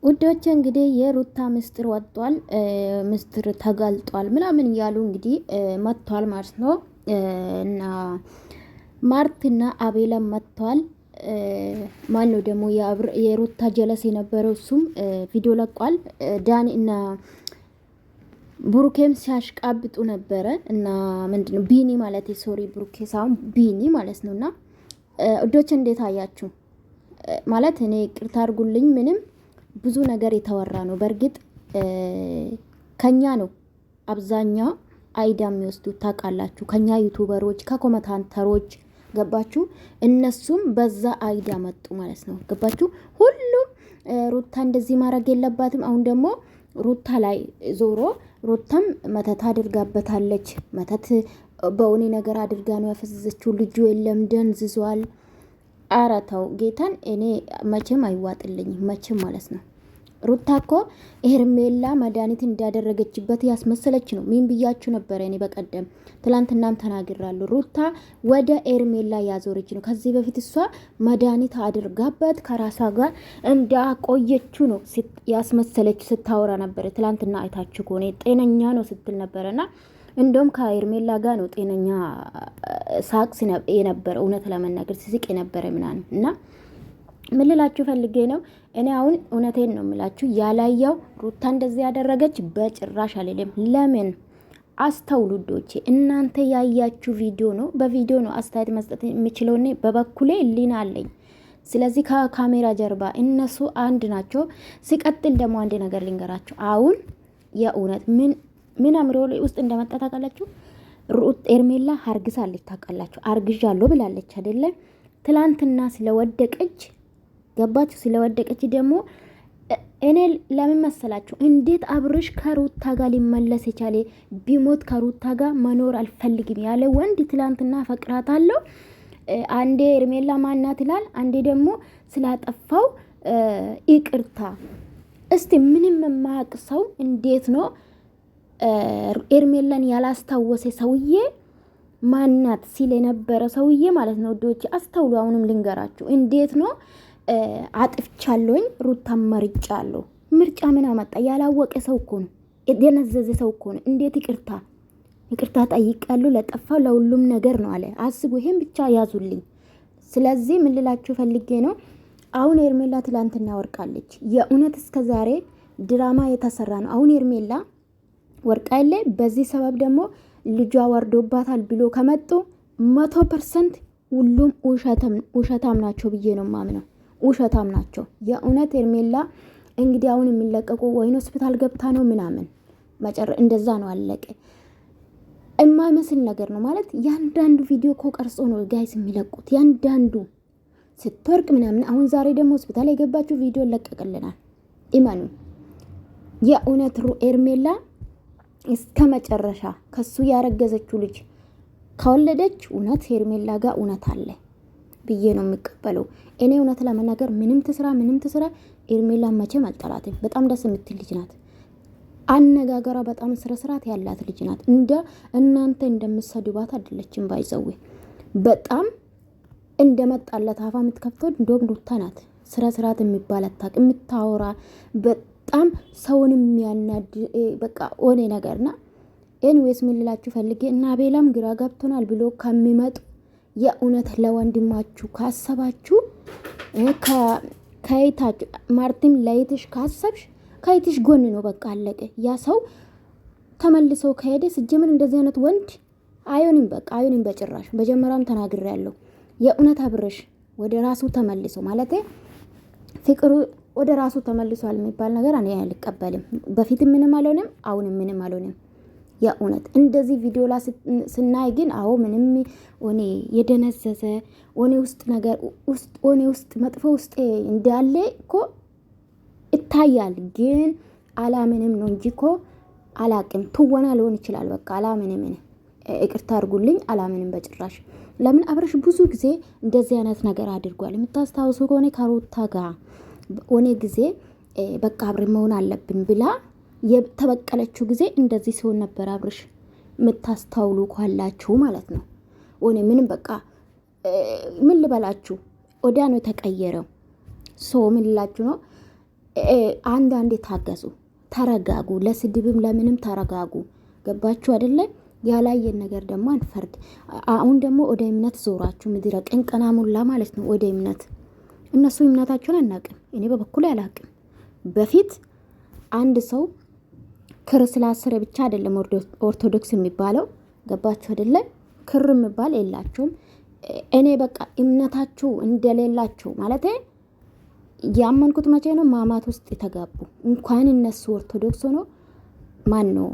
ውዶች እንግዲህ የሩታ ምስጢር ወጥቷል፣ ምስጢር ተጋልጧል ምናምን እያሉ እንግዲህ መጥቷል ማለት ነው። እና ማርትና አቤላ መጥቷል። ማን ነው ደግሞ የሩታ ጀለስ የነበረው እሱም ቪዲዮ ለቋል። ዳኒ እና ብሩኬም ሲያሽቃብጡ ነበረ እና ምንድነው ቢኒ ማለት ሶሪ ብሩኬ ሳይሆን ቢኒ ማለት ነውና ውዶች እንዴት አያችሁ? ማለት እኔ ቅርታ አድርጉልኝ ምንም ብዙ ነገር የተወራ ነው። በእርግጥ ከኛ ነው አብዛኛው አይዳ የሚወስዱት ታውቃላችሁ። ከኛ ዩቲዩበሮች ከኮመንታተሮች ገባችሁ? እነሱም በዛ አይዳ መጡ ማለት ነው። ገባችሁ? ሁሉም ሩታ እንደዚህ ማድረግ የለባትም። አሁን ደግሞ ሩታ ላይ ዞሮ ሩታም መተት አድርጋበታለች። መተት በእውኔ ነገር አድርጋ ነው ያፈዘዘችው። ልጁ የለም ደንዝዟል። አረተው ጌታን እኔ መቼም አይዋጥልኝም መቼም ማለት ነው። ሩታ እኮ ሄርሜላ መድኃኒት እንዳደረገችበት ያስመሰለች ነው። ምን ብያችሁ ነበር? እኔ በቀደም ትላንትናም ተናግራለሁ። ሩታ ወደ ሄርሜላ ያዞረች ነው። ከዚህ በፊት እሷ መድኃኒት አድርጋበት ከራሷ ጋር እንዳቆየችው ነው ያስመሰለች ስታወራ ነበረ። ትላንትና አይታችሁ ከሆነ ጤነኛ ነው ስትል ነበረና እንደውም ከሄርሜላ ጋር ነው ጤነኛ ሳቅስ የነበረ እውነት ለመናገር ሲስቅ የነበረ ምናምን እና ምን ልላችሁ ፈልጌ ነው። እኔ አሁን እውነቴን ነው የምላችሁ። ያላየው ሩታ እንደዚህ ያደረገች በጭራሽ አልልም። ለምን አስተውሉ ዶቼ፣ እናንተ ያያችሁ ቪዲዮ ነው። በቪዲዮ ነው አስተያየት መስጠት የሚችለው። እኔ በበኩሌ ሊና አለኝ። ስለዚህ ከካሜራ ጀርባ እነሱ አንድ ናቸው። ሲቀጥል ደግሞ አንድ ነገር ልንገራችሁ። አሁን የእውነት ምን አምሮ ውስጥ እንደመጣ ታውቃላችሁ? ሩት ሄርሜላ አርግዛለች ታውቃላችሁ። አርግዣለሁ ብላለች አይደለ? ትላንትና ስለወደቀች ገባችሁ? ስለወደቀች ደግሞ እኔ ለምን መሰላችሁ? እንዴት አብርሽ ከሩታ ጋር ሊመለስ የቻለ? ቢሞት ከሩታ ጋር መኖር አልፈልግም ያለ ወንድ ትላንትና ፈቅራታለሁ አንዴ ሄርሜላ ማናት ይላል፣ አንዴ ደግሞ ስላጠፋው ይቅርታ። እስቲ ምንም የማያውቅ ሰው እንዴት ነው ሄርሜላን ያላስታወሰ ሰውዬ ማናት ሲል የነበረ ሰውዬ ማለት ነው። ዶች አስተውሉ። አሁንም ልንገራችሁ እንዴት ነው አጥፍቻለሁኝ ሩታ መርጫለሁ። ምርጫ ምን አመጣ? ያላወቀ ሰው እኮ ነው፣ የደነዘዘ ሰው እኮ ነው። እንዴት ይቅርታ ጠይቃለሁ ለጠፋው ለሁሉም ነገር ነው አለ። አስቡ። ይሄን ብቻ ያዙልኝ። ስለዚህ ምን ልላችሁ ፈልጌ ነው፣ አሁን ሄርሜላ ትላንትና ወርቃለች። የእውነት እስከ ዛሬ ድራማ የተሰራ ነው። አሁን ሄርሜላ ወርቃ የለ። በዚህ ሰበብ ደግሞ ልጇ ወርዶባታል ብሎ ከመጡ 100% ሁሉም ውሸታም ናቸው ብዬ ነው ማምነው። ውሸታም ናቸው የእውነት። ሄርሜላ እንግዲህ አሁን የሚለቀቁ ወይን ሆስፒታል ገብታ ነው ምናምን እንደዛ ነው አለቀ። የማይመስል ነገር ነው ማለት። ያንዳንዱ ቪዲዮ እኮ ቀርጾ ነው ጋይስ የሚለቁት፣ ያንዳንዱ ስትወርቅ ምናምን። አሁን ዛሬ ደግሞ ሆስፒታል የገባችው ቪዲዮ ለቀቀልናል። ኢማኑ የእውነት ሄርሜላ እስከ መጨረሻ ከሱ ያረገዘችው ልጅ ከወለደች እውነት ሄርሜላ ጋር እውነት አለ ብዬ ነው የሚቀበለው። እኔ እውነት ለመናገር ምንም ትስራ ሄርሜላ መቼም አልጠላትም። በጣም ደስ የምትል ልጅ ናት። አነጋገሯ በጣም ስርዓት ያላት ልጅ ናት። እናንተ እንደምትሰድባት አይደለችም። ባይዘው በጣም እንደመጣላት አፋ የምትከፍተው እንደውም ሩታ ናት። ስርዓት የሚባል አታውቅም። የምታወራ በጣም ሰውን የሚያናድ በቃ ሆነ ነገርና ኤኒዌይስ ምን ልላችሁ ፈልጌ እና አቤላም ግራ ገብቶናል ብሎ ከሚመጡ የእውነት ለወንድማችሁ ካሰባችሁ ከይታችሁ ማርቲም ለይትሽ ካሰብሽ ከይትሽ ጎን ነው። በቃ አለቀ። ያ ሰው ተመልሶ ከሄደ ሲጀምር እንደዚህ አይነት ወንድ አይሆንም። በቃ አይሆንም በጭራሽ። በጀመራም ተናግሬያለሁ። የእውነት አብርሽ ወደ ራሱ ተመልሶ ማለት ፍቅሩ ወደ ራሱ ተመልሷል የሚባል ነገር እኔ አልቀበልም። በፊት ምንም አልሆንም፣ አሁን ምንም አልሆንም። የእውነት እንደዚህ ቪዲዮ ላይ ስናይ ግን አዎ ምንም ሆኔ የደነዘዘ ሆኔ ውስጥ ነገር ሆኔ ውስጥ መጥፎ ውስጥ እንዳለ እኮ ይታያል። ግን አላምንም ነው እንጂ እኮ አላቅም። ትወና ሊሆን ይችላል። በቃ አላምንም። ይቅርታ አድርጉልኝ፣ አላምንም በጭራሽ። ለምን አብረሽ ብዙ ጊዜ እንደዚህ አይነት ነገር አድርጓል። የምታስታውሱ ከሆነ ከሩታ ጋር ሆኔ ጊዜ በቃ አብረ መሆን አለብን ብላ የተበቀለችው ጊዜ እንደዚህ ሲሆን ነበር። አብርሽ የምታስተውሉ ካላችሁ ማለት ነው። ሆኔ ምንም በቃ ምን ልበላችሁ ወዲያ ነው የተቀየረው። ሶ ምን ልላችሁ ነው አንዳንዴ ታገሱ፣ ተረጋጉ። ለስድብም ለምንም ተረጋጉ። ገባችሁ አይደለ? ያላየን ነገር ደግሞ አንፈርድ። አሁን ደግሞ ወደ እምነት ዞራችሁ ምድረ ቅንቅና ሙላ ማለት ነው። ወደ እምነት እነሱ እምነታቸውን አናቅም። እኔ በበኩል አላቅም። በፊት አንድ ሰው ክር ስላሰረ ብቻ አይደለም ኦርቶዶክስ የሚባለው። ገባችሁ አይደለ? ክር የሚባል የላቸውም። እኔ በቃ እምነታችሁ እንደሌላችሁ ማለት ያመንኩት መቼ ነው? ማማት ውስጥ የተጋቡ እንኳን እነሱ ኦርቶዶክስ ሆኖ ማን ነው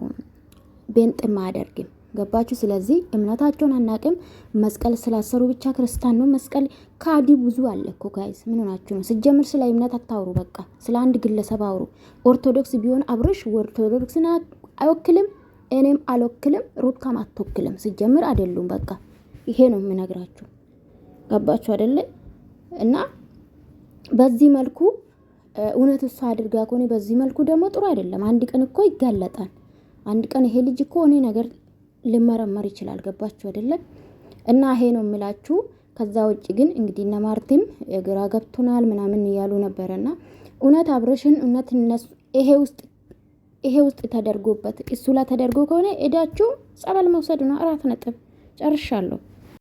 ቤንጥም አያደርግም። ገባችሁ? ስለዚህ እምነታቸውን አናቅም። መስቀል ስላሰሩ ብቻ ክርስቲያን ነው። መስቀል ካዲ ብዙ አለ እኮ ጋይስ። ምን ሆናችሁ ነው? ስጀምር ስለ እምነት አታውሩ። በቃ ስለ አንድ ግለሰብ አውሩ። ኦርቶዶክስ ቢሆን አብርሽ ኦርቶዶክስን አይወክልም፣ እኔም አልወክልም፣ ሩታም አትወክልም። ስጀምር አይደሉም። በቃ ይሄ ነው የምነግራችሁ። ገባችሁ አይደለ? እና በዚህ መልኩ እውነት እሷ አድርጋ ከሆነ በዚህ መልኩ ደግሞ ጥሩ አይደለም። አንድ ቀን እኮ ይጋለጣል። አንድ ቀን ይሄ ልጅ እኮ እኔ ነገር ልመረመር ይችላል። ገባችሁ አይደለም? እና ይሄ ነው የሚላችሁ። ከዛ ውጭ ግን እንግዲህ እነ ማርቲም ግራ ገብቶናል ምናምን እያሉ ነበረና እውነት አብረሽን እውነት እነሱ ይሄ ውስጥ ተደርጎበት እሱ ላይ ተደርጎ ከሆነ ሄዳችሁ ጸበል መውሰድ ነው። 4 ነጥብ ጨርሻለሁ።